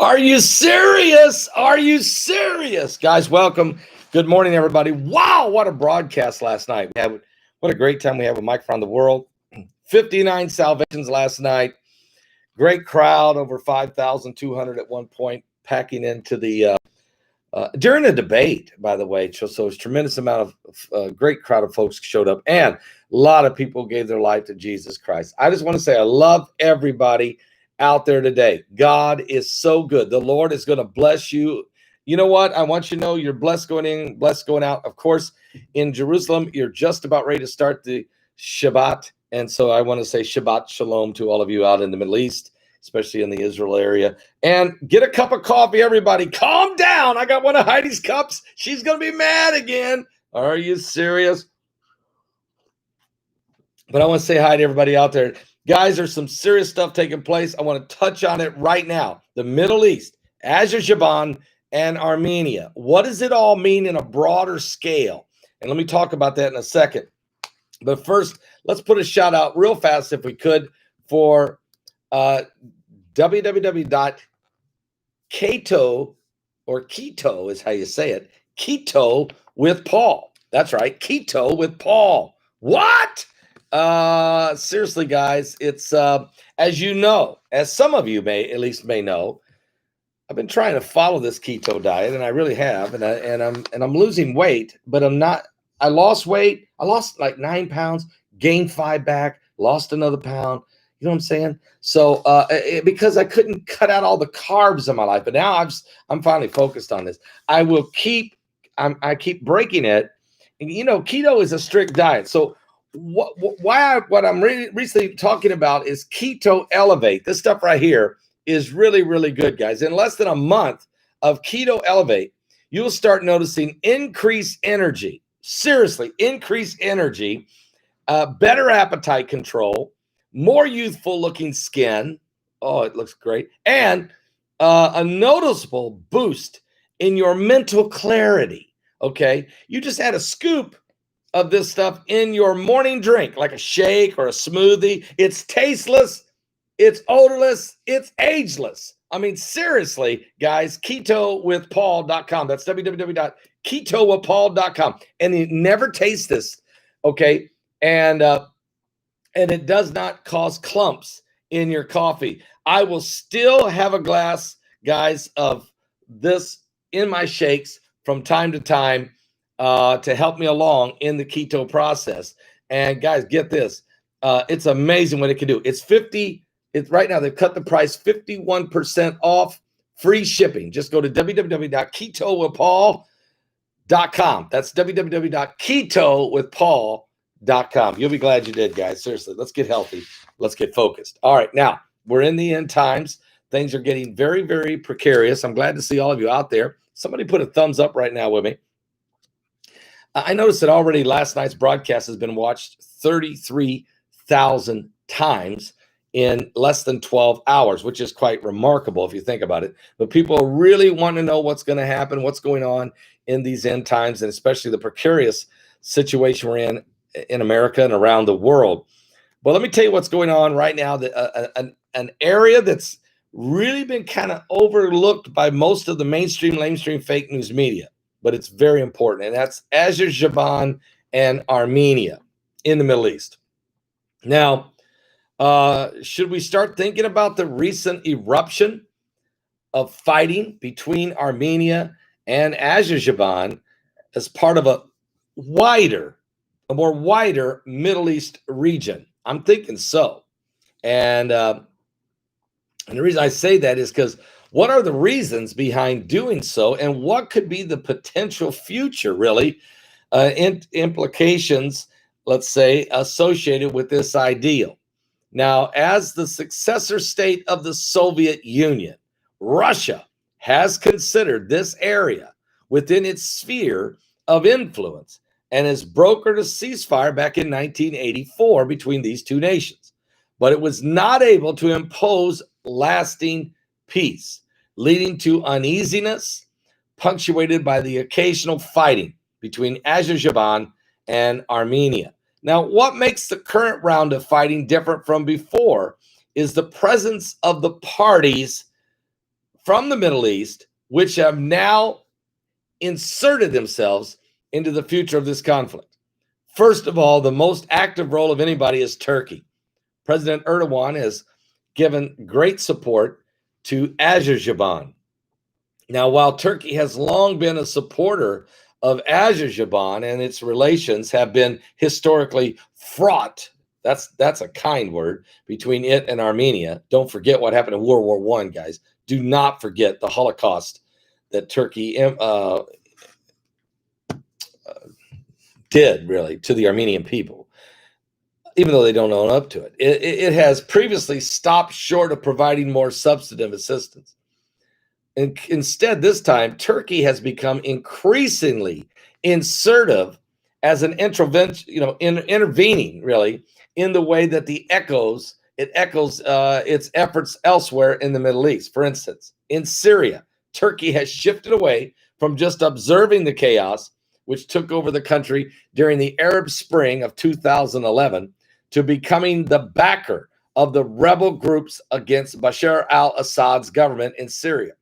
Are you serious? Are you serious? Guys, welcome. Good morning, everybody. Wow, what a broadcast last night. What a great time we had with Mike around the world. 59 salvations last night. Great crowd, over 5,200 at one point, packing into the during a debate, by the way. So it's a tremendous amount of great crowd of folks showed up, and a lot of people gave their life to Jesus Christ. I just want to say I love everybody out there today. God is so good. The Lord is going to bless you. You know what? I want you to know you're blessed going in, blessed going out. Of course, in Jerusalem, you're just about ready to start the Shabbat. And so I want to say Shabbat Shalom to all of you out in the Middle East, especially in the Israel area. And get a cup of coffee, everybody. Calm down. I got one of Heidi's cups. She's going to be mad again. Are you serious? But I want to say hi to everybody out there. Guys, there's some serious stuff taking place. I want to touch on it right now. The Middle East, Azerbaijan, and Armenia. What does it all mean in a broader scale? And let me talk about that in a second. But first, let's put a shout out real fast, if we could, for www.Keto, or Keto is how you say it, Keto with Paul. That's right, Keto with Paul. What? Seriously, guys, it's as you know, as some of you may know, I've been trying to follow this keto diet, and I really have, and I'm losing weight, but I'm not. I lost weight. I lost like 9 pounds, gained 5 back, lost another pound. You know what I'm saying? So because I couldn't cut out all the carbs in my life, but now I'm finally focused on this. I keep breaking it. And, you know, keto is a strict diet, so. What I'm recently talking about is Keto Elevate. This stuff right here is really, really good, guys. In less than a month of Keto Elevate, you'll start noticing increased energy. Seriously, increased energy, better appetite control, more youthful looking skin. Oh, it looks great. And a noticeable boost in your mental clarity. Okay. You just add a scoop of this stuff in your morning drink, like a shake or a smoothie. It's tasteless, it's odorless, it's ageless. I mean, seriously, guys, ketowithpaul.com. That's www.ketowithpaul.com. And you never taste this, okay? And it does not cause clumps in your coffee. I will still have a glass, guys, of this in my shakes from time to time, to help me along in the keto process. And guys, get this. It's amazing what it can do. It's right now they've cut the price 51% off, free shipping. Just go to www.ketowithpaul.com. That's www.ketowithpaul.com. You'll be glad you did, guys. Seriously, let's get healthy. Let's get focused. All right, now we're in the end times. Things are getting very, very precarious. I'm glad to see all of you out there. Somebody put a thumbs up right now with me. I noticed that already last night's broadcast has been watched 33,000 times in less than 12 hours, which is quite remarkable if you think about it. But people really want to know what's going to happen, what's going on in these end times, and especially the precarious situation we're in America and around the world. But let me tell you what's going on right now. An area that's really been kind of overlooked by most of the lamestream fake news media. But it's very important, and that's Azerbaijan and Armenia in the Middle East. Now, should we start thinking about the recent eruption of fighting between Armenia and Azerbaijan as part of a more wider Middle East region? I'm thinking so. And the reason I say that is because what are the reasons behind doing so, and what could be the potential future, really, implications, let's say, associated with this ideal? Now, as the successor state of the Soviet Union, Russia has considered this area within its sphere of influence and has brokered a ceasefire back in 1984 between these two nations. But it was not able to impose lasting peace, leading to uneasiness, punctuated by the occasional fighting between Azerbaijan and Armenia. Now, what makes the current round of fighting different from before is the presence of the parties from the Middle East, which have now inserted themselves into the future of this conflict. First of all, the most active role of anybody is Turkey. President Erdogan has given great support to Azerbaijan. Now, while Turkey has long been a supporter of Azerbaijan and its relations have been historically fraught, that's a kind word, between it and Armenia. Don't forget what happened in World War I, guys. Do not forget the Holocaust that Turkey did, really, to the Armenian people, even though they don't own up to it. It has previously stopped short of providing more substantive assistance. And instead, this time, Turkey has become increasingly insertive as an intervention, intervening, really, in the way that it echoes its efforts elsewhere in the Middle East. For instance, in Syria, Turkey has shifted away from just observing the chaos which took over the country during the Arab Spring of 2011 to becoming the backer of the rebel groups against Bashar al-Assad's government in Syria.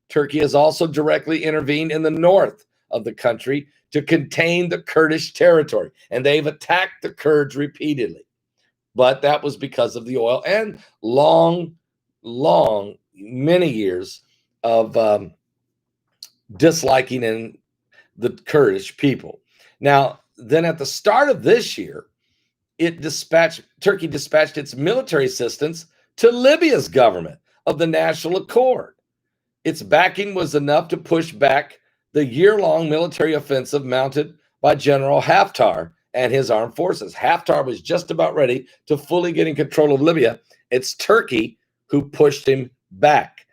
Turkey has also directly intervened in the north of the country to contain the Kurdish territory, and they've attacked the Kurds repeatedly. But that was because of the oil and many years of disliking in the Kurdish people. Now, then at the start of this year, Turkey dispatched its military assistance to Libya's government of the National Accord. Its backing was enough to push back the year-long military offensive mounted by General Haftar and his armed forces. Haftar was just about ready to fully get in control of Libya. It's Turkey who pushed him back.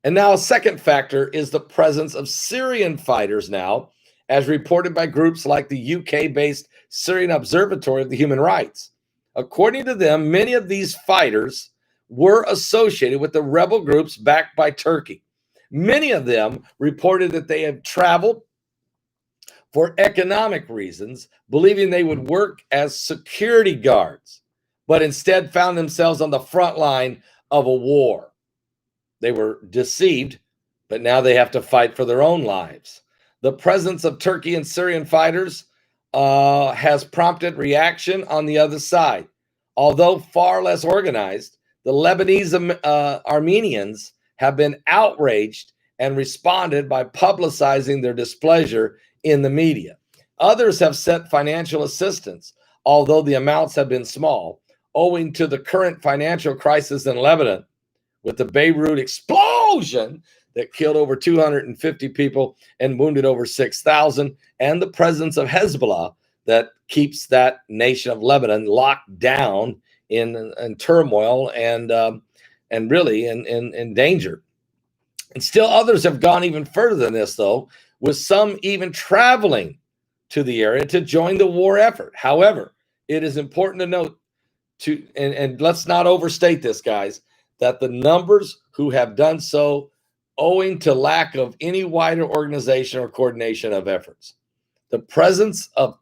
And now a second factor is the presence of Syrian fighters now, as reported by groups like the UK-based Syrian Observatory of the Human Rights. According to them, many of these fighters were associated with the rebel groups backed by Turkey. Many of them reported that they had traveled for economic reasons, believing they would work as security guards, but instead found themselves on the front line of a war. They were deceived, but now they have to fight for their own lives. The presence of Turkey and Syrian fighters has prompted reaction on the other side. Although far less organized, the Lebanese Armenians have been outraged and responded by publicizing their displeasure in the media. Others have sent financial assistance, although the amounts have been small, owing to the current financial crisis in Lebanon, with the Beirut explosion that killed over 250 people and wounded over 6,000, and the presence of Hezbollah that keeps that nation of Lebanon locked down in turmoil and really in danger. And still others have gone even further than this, though, with some even traveling to the area to join the war effort. However, it is important to note, and let's not overstate this, guys, that the numbers who have done so owing to lack of any wider organization or coordination of efforts. The presence of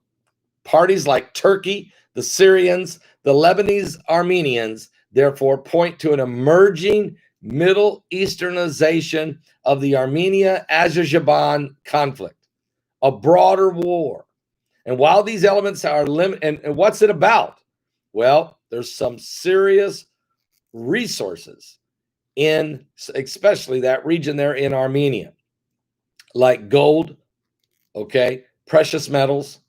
parties like Turkey, the Syrians, the Lebanese Armenians, therefore point to an emerging Middle Easternization of the Armenia-Azerbaijan conflict, a broader war. And while these elements are limited, and what's it about? Well, there's some serious resources in especially that region there in Armenia, like gold, precious metals,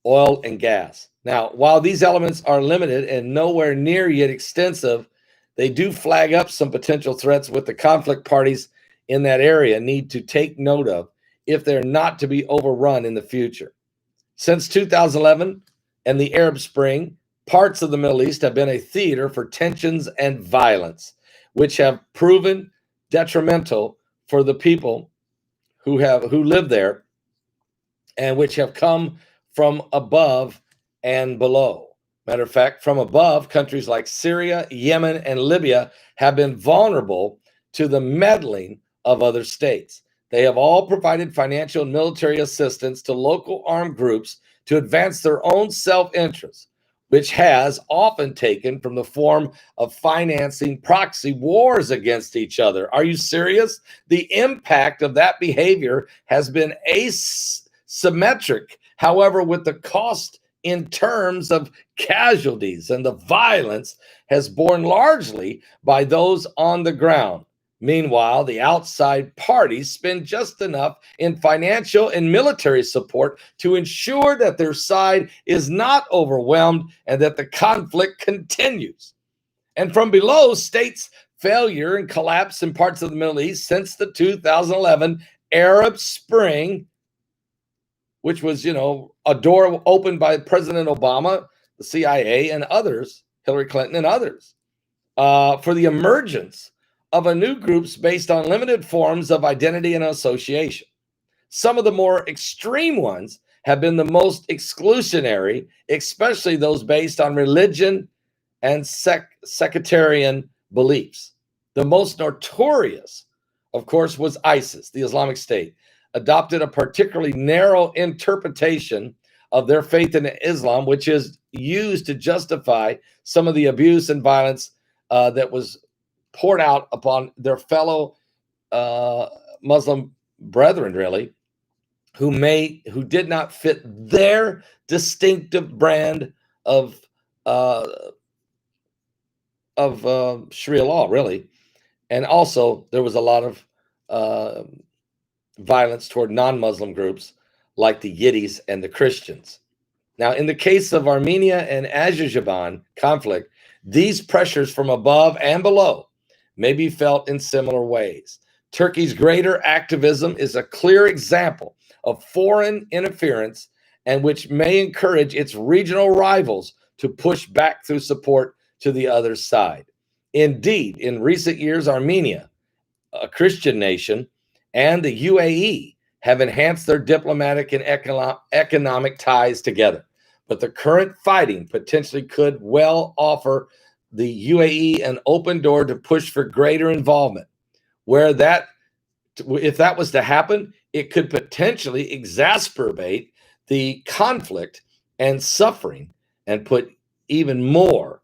oil, and gas. Now, while these elements are limited and nowhere near yet extensive, they do flag up some potential threats with the conflict parties in that area need to take note of if they're not to be overrun in the future. Since 2011 and the Arab Spring, parts of the Middle East have been a theater for tensions and violence, which have proven detrimental for the people who live there and which have come from above and below. Matter of fact, from above, countries like Syria, Yemen, and Libya have been vulnerable to the meddling of other states. They have all provided financial and military assistance to local armed groups to advance their own self-interest. which has often taken from the form of financing proxy wars against each other. Are you serious? The impact of that behavior has been asymmetric. However, with the cost in terms of casualties and the violence has borne largely by those on the ground. Meanwhile, the outside parties spend just enough in financial and military support to ensure that their side is not overwhelmed and that the conflict continues. And from below, states' failure and collapse in parts of the Middle East since the 2011 Arab Spring, which was, a door opened by President Obama, the CIA, and others, Hillary Clinton and others, for the emergence of a new groups based on limited forms of identity and association. Some of the more extreme ones have been the most exclusionary, especially those based on religion and sectarian beliefs. The most notorious, of course, was ISIS, the Islamic State, adopted a particularly narrow interpretation of their faith in Islam, which is used to justify some of the abuse and violence that was poured out upon their fellow Muslim brethren, really, who did not fit their distinctive brand of Sharia law, really. And also, there was a lot of violence toward non-Muslim groups like the Yiddies and the Christians. Now, in the case of Armenia and Azerbaijan conflict, these pressures from above and below may be felt in similar ways. Turkey's greater activism is a clear example of foreign interference and which may encourage its regional rivals to push back through support to the other side. Indeed, in recent years, Armenia, a Christian nation, and the UAE have enhanced their diplomatic and economic ties together. But the current fighting potentially could well offer the UAE an open door to push for greater involvement. If that was to happen, it could potentially exacerbate the conflict and suffering and put even more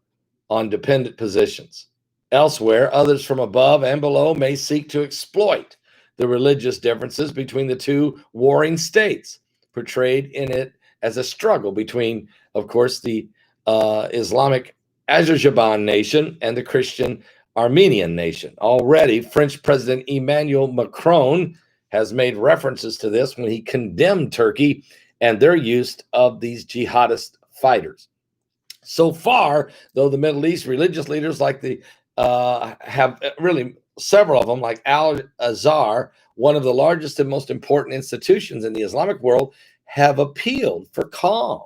on dependent positions. Elsewhere, others from above and below may seek to exploit the religious differences between the two warring states, portrayed in it as a struggle between, of course, the Islamic Azerbaijan nation and the Christian Armenian nation. Already, French President Emmanuel Macron has made references to this when he condemned Turkey and their use of these jihadist fighters. So far, though, the Middle East religious leaders like have really several of them, like Al-Azhar, one of the largest and most important institutions in the Islamic world, have appealed for calm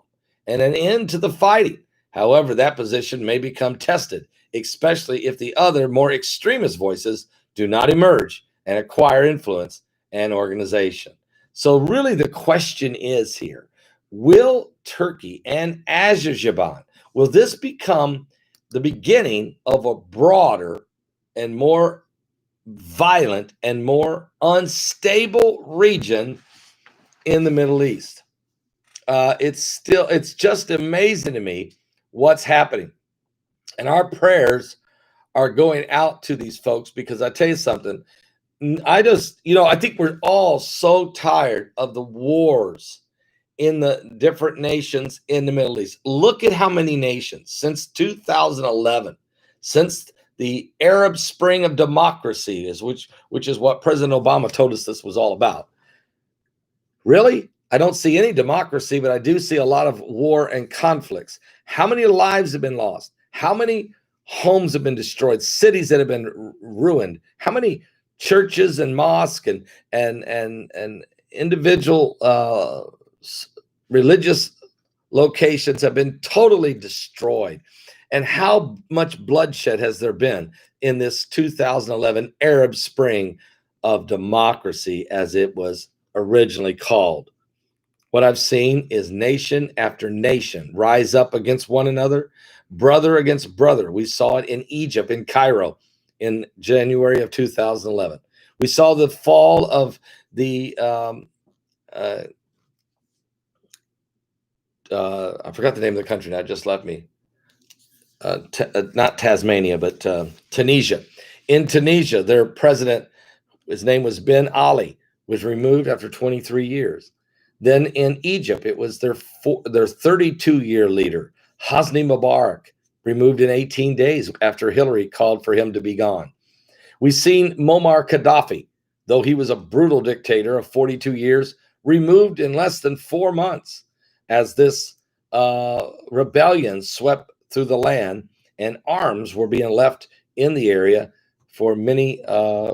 and an end to the fighting. However, that position may become tested, especially if the other more extremist voices do not emerge and acquire influence and organization. So really the question is here, will Turkey and Azerbaijan, will this become the beginning of a broader and more violent and more unstable region in the Middle East? It's just amazing to me what's happening. And our prayers are going out to these folks, because I tell you something, I think we're all so tired of the wars in the different nations in the Middle East. Look at how many nations since 2011, since the Arab Spring of democracy which is what President Obama told us this was all about. Really? I don't see any democracy, but I do see a lot of war and conflicts. How many lives have been lost? How many homes have been destroyed? Cities that have been ruined? How many churches and mosques and individual religious locations have been totally destroyed? And how much bloodshed has there been in this 2011 Arab Spring of democracy, as it was originally called? What I've seen is nation after nation rise up against one another, brother against brother. We saw it in Egypt, in Cairo, in January of 2011. We saw the fall of the I forgot the name of the country now, it just left me. not Tasmania, but Tunisia. In Tunisia, their president, his name was Ben Ali, was removed after 23 years. Then in Egypt, it was their 32-year leader, Hosni Mubarak, removed in 18 days after Hillary called for him to be gone. We've seen Muammar Gaddafi, though he was a brutal dictator of 42 years, removed in less than 4 months as this rebellion swept through the land and arms were being left in the area for many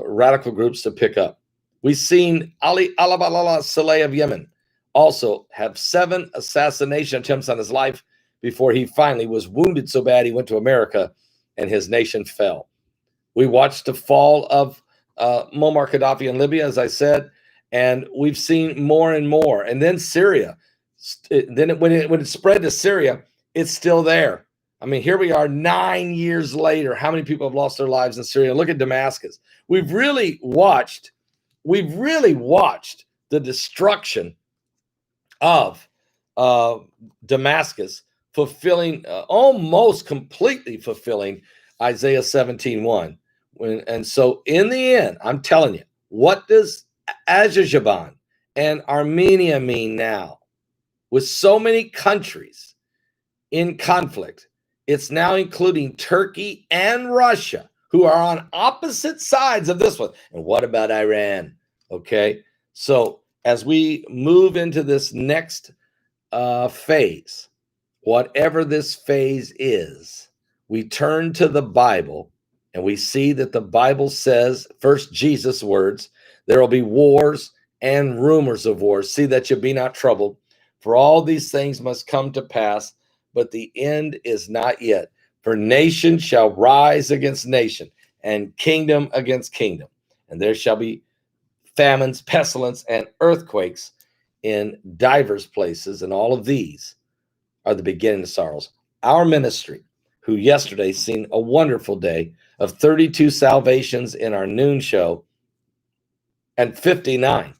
radical groups to pick up. We've seen Ali al-Abdullah Saleh of Yemen also have 7 assassination attempts on his life before he finally was wounded so bad he went to America and his nation fell. We watched the fall of Muammar Gaddafi in Libya, as I said, and we've seen more and more. And then Syria. When it spread to Syria, it's still there. I mean, here we are 9 years later. How many people have lost their lives in Syria? Look at Damascus. We've really watched the destruction of Damascus, fulfilling, almost completely fulfilling Isaiah 17:1. And so in the end, I'm telling you, what does Azerbaijan and Armenia mean now? With so many countries in conflict, it's now including Turkey and Russia, who are on opposite sides of this one. And what about Iran? Okay, so as we move into this next phase, whatever this phase is, we turn to the Bible and we see that the Bible says, first Jesus' words, there will be wars and rumors of wars. See that you be not troubled. For all these things must come to pass, but the end is not yet. For nation shall rise against nation, and kingdom against kingdom. And there shall be famines, pestilence, and earthquakes in divers places. And all of these are the beginning of sorrows. Our ministry, who yesterday seen a wonderful day of 32 salvations in our noon show and 59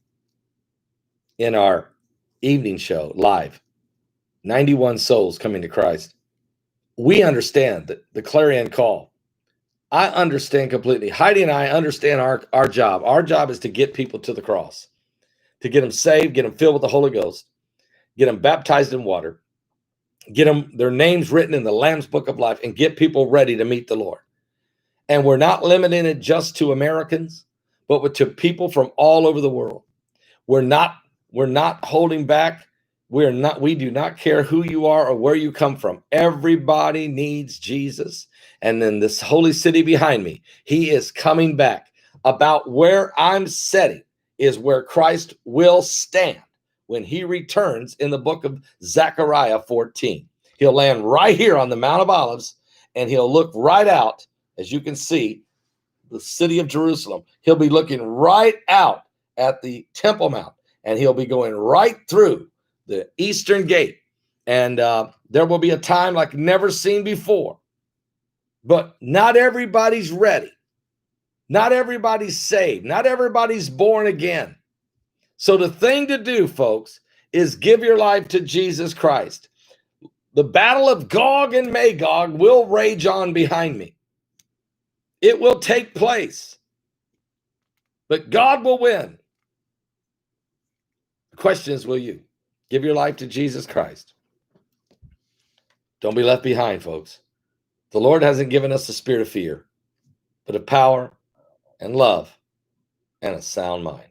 in our evening show live, 91 souls coming to Christ. We understand that the clarion call. I understand completely. Heidi and I understand our job. Our job is to get people to the cross, to get them saved, get them filled with the Holy Ghost, get them baptized in water, get them their names written in the Lamb's Book of Life, and get people ready to meet the Lord. And we're not limiting it just to Americans, but to people from all over the world. We're not holding back. We do not care who you are or where you come from. Everybody needs Jesus. And then this holy city behind me, he is coming back. About where I'm setting is where Christ will stand when he returns in the book of Zechariah 14. He'll land right here on the Mount of Olives, and he'll look right out, as you can see, the city of Jerusalem. He'll be looking right out at the Temple Mount, and he'll be going right through the eastern gate. And there will be a time like never seen before. But not everybody's ready. Not everybody's saved. Not everybody's born again. So the thing to do, folks, is give your life to Jesus Christ. The battle of Gog and Magog will rage on behind me. It will take place. But God will win. The question is, will you give your life to Jesus Christ? Don't be left behind, folks. The Lord hasn't given us the spirit of fear, but of power and love and a sound mind.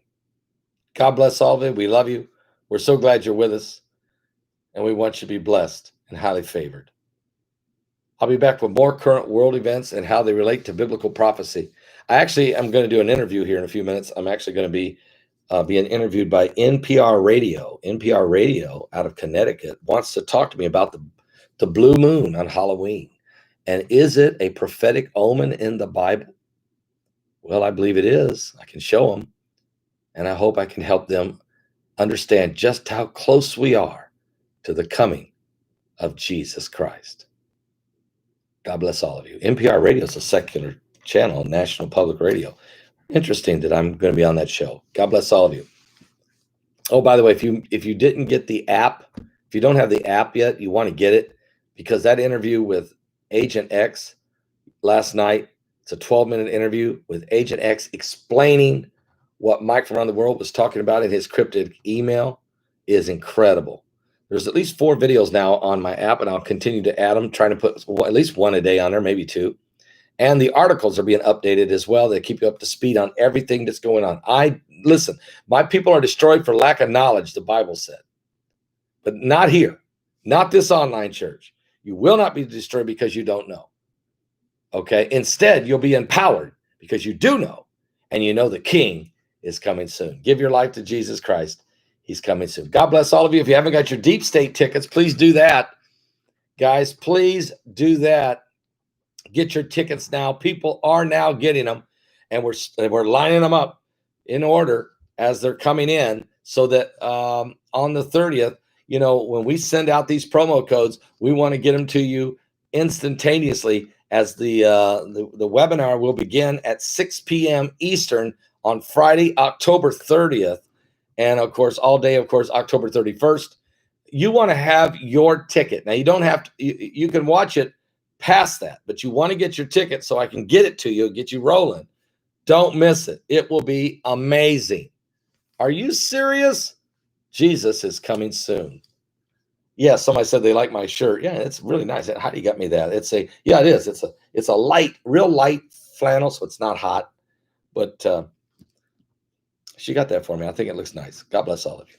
God bless all of you. We love you. We're so glad you're with us, and we want you to be blessed and highly favored. I'll be back with more current world events and how they relate to biblical prophecy. I actually am going to do an interview here in a few minutes. I'm actually going to be being interviewed by NPR Radio. NPR Radio out of Connecticut wants to talk to me about the blue moon on Halloween. And is it a prophetic omen in the Bible? Well, I believe it is. I can show them. And I hope I can help them understand just how close we are to the coming of Jesus Christ. God bless all of you. NPR Radio is a secular channel, National Public Radio. Interesting that I'm going to be on that show. God bless all of you. Oh, by the way, if you didn't get the app, if you don't have the app yet, you want to get it, because that interview with Agent X last night. It's a 12-minute interview with Agent X explaining what Mike from around the world was talking about in his cryptic email. Is incredible. There's at least 4 videos now on my app, and I'll continue to add them, trying to put at least 1 a day on there, maybe 2. And the articles are being updated as well. They keep you up to speed on everything that's going on. Listen, my people are destroyed for lack of knowledge, the Bible said. But not here, not this online church. You will not be destroyed because you don't know. Okay? Instead, you'll be empowered because you do know, and you know the King is coming soon. Give your life to Jesus Christ. He's coming soon. God bless all of you. If you haven't got your deep state tickets, please do that. Guys, please do that. Get your tickets now. People are now getting them, and we're lining them up in order as they're coming in, so that on the 30th, you know, when we send out these promo codes, we want to get them to you instantaneously, as the webinar will begin at 6 p.m. Eastern on Friday, October 30th, and of course all day, of course, October 31st. You want to have your ticket. Now, you don't have to, you can watch it past that, but you want to get your ticket so I can get it to you, get you rolling. Don't miss it. It will be amazing. Are you serious? Jesus is coming soon. Yeah, somebody said they like my shirt. Yeah, it's really nice. How do you get me that? Yeah, it is. It's a light, real light flannel, so it's not hot. But she got that for me. I think it looks nice. God bless all of you.